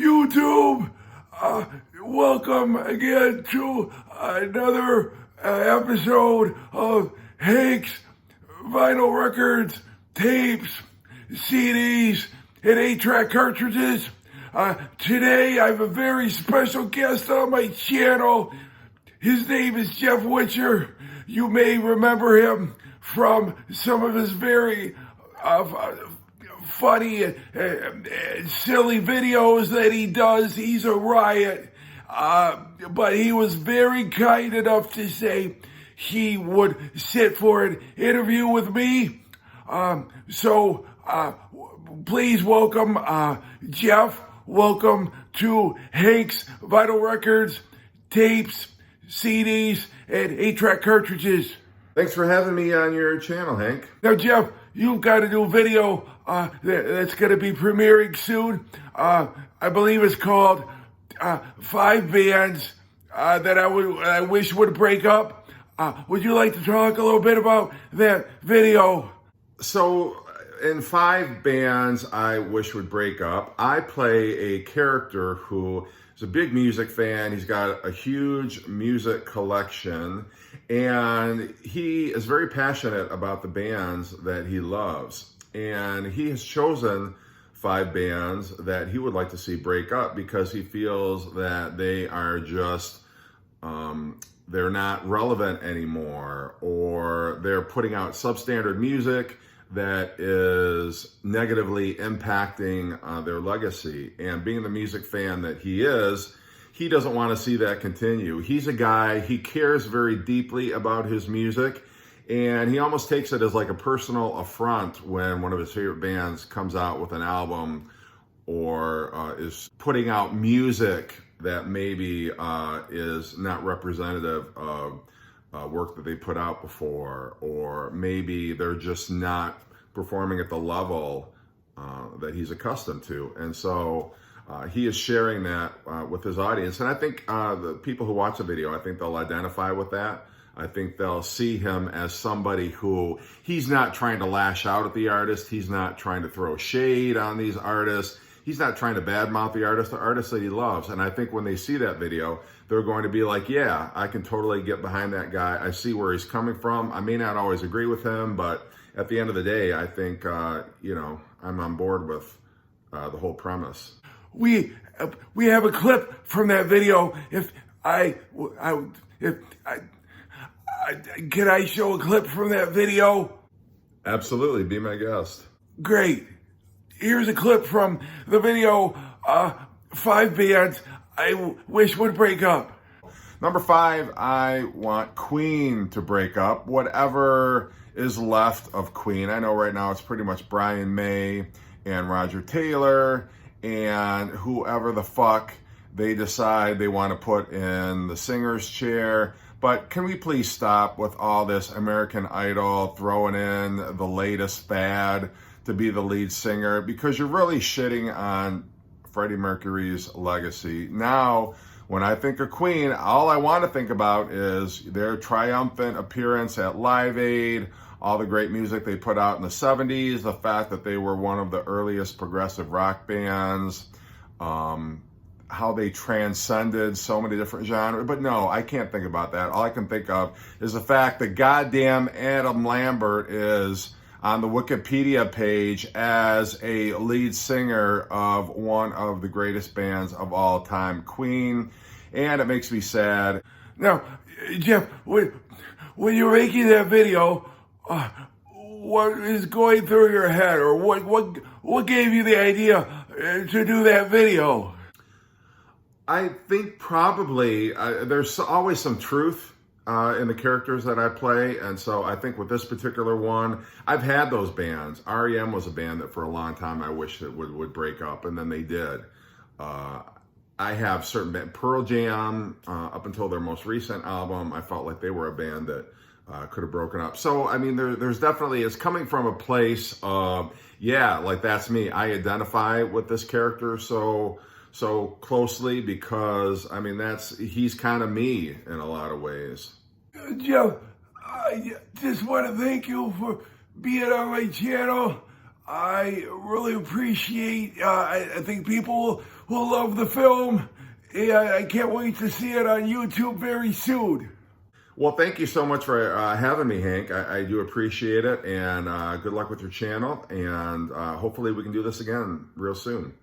YouTube. Welcome again to another episode of Hank's Vinyl Records, Tapes, CDs, and 8-track cartridges. Today I have a very special guest on my channel. His name is Jeff Whitcher. You may remember him from some of his very funny and silly videos that he does. He's a riot. But he was very kind enough to say he would sit for an interview with me. So please welcome Jeff. Welcome to Hank's Vinyl Records, Tapes, CDs, and 8-track cartridges. Thanks for having me on your channel, Hank. Now, Jeff, you've got a new video that's going to be premiering soon. I believe it's called 5 Bands that I wish would break up. Would you like to talk a little bit about that video? So, in 5 Bands I wish would break up, I play a character who is a big music fan. He's got a huge music collection, and he is very passionate about the bands that he loves. And he has chosen 5 bands that he would like to see break up because he feels that they are just, they're not relevant anymore, or they're putting out substandard music that is negatively impacting their legacy. And being the music fan that he is, he doesn't want to see that continue. He's a guy, he cares very deeply about his music, and he almost takes it as like a personal affront when one of his favorite bands comes out with an album or is putting out music that maybe is not representative of work that they put out before, or maybe they're just not performing at the level that he's accustomed to. And so he is sharing that with his audience. And I think the people who watch the video, I think they'll identify with that. I think they'll see him as somebody who, he's not trying to lash out at the artist. He's not trying to throw shade on these artists. He's not trying to badmouth the artists that he loves. And I think when they see that video, they're going to be like, yeah, I can totally get behind that guy. I see where he's coming from. I may not always agree with him, but at the end of the day, I think, I'm on board with the whole premise. We have a clip from that video. Can I show a clip from that video? Absolutely, be my guest. Great. Here's a clip from the video, 5 Bands I wish would break up. Number 5, I want Queen to break up. Whatever is left of Queen. I know right now it's pretty much Brian May and Roger Taylor and whoever the fuck they decide they want to put in the singer's chair. But can we please stop with all this American Idol throwing in the latest fad to be the lead singer, because you're really shitting on Freddie Mercury's legacy. Now, when I think of Queen, all I want to think about is their triumphant appearance at Live Aid, all the great music they put out in the 70s, the fact that they were one of the earliest progressive rock bands, how they transcended so many different genres. But no, I can't think about that. All I can think of is the fact that goddamn Adam Lambert is on the Wikipedia page as a lead singer of one of the greatest bands of all time, Queen, and it makes me sad. Now, Jeff, when you're making that video, what is going through your head, or what gave you the idea to do that video? I think probably there's always some truth in the characters that I play, and so I think with this particular one, I've had those bands. REM was a band that for a long time I wished that would break up, and then they did. I have certain bands, Pearl Jam, up until their most recent album, I felt like they were a band that could have broken up. So, I mean, there's definitely, it's coming from a place of, yeah, like that's me. I identify with this character so closely because, I mean, he's kind of me in a lot of ways. Joe, I just want to thank you for being on my channel. I really appreciate. I think people will love the film. Yeah, I can't wait to see it on YouTube very soon. Well, thank you so much for having me, Hank. I do appreciate it, and good luck with your channel, and hopefully we can do this again real soon.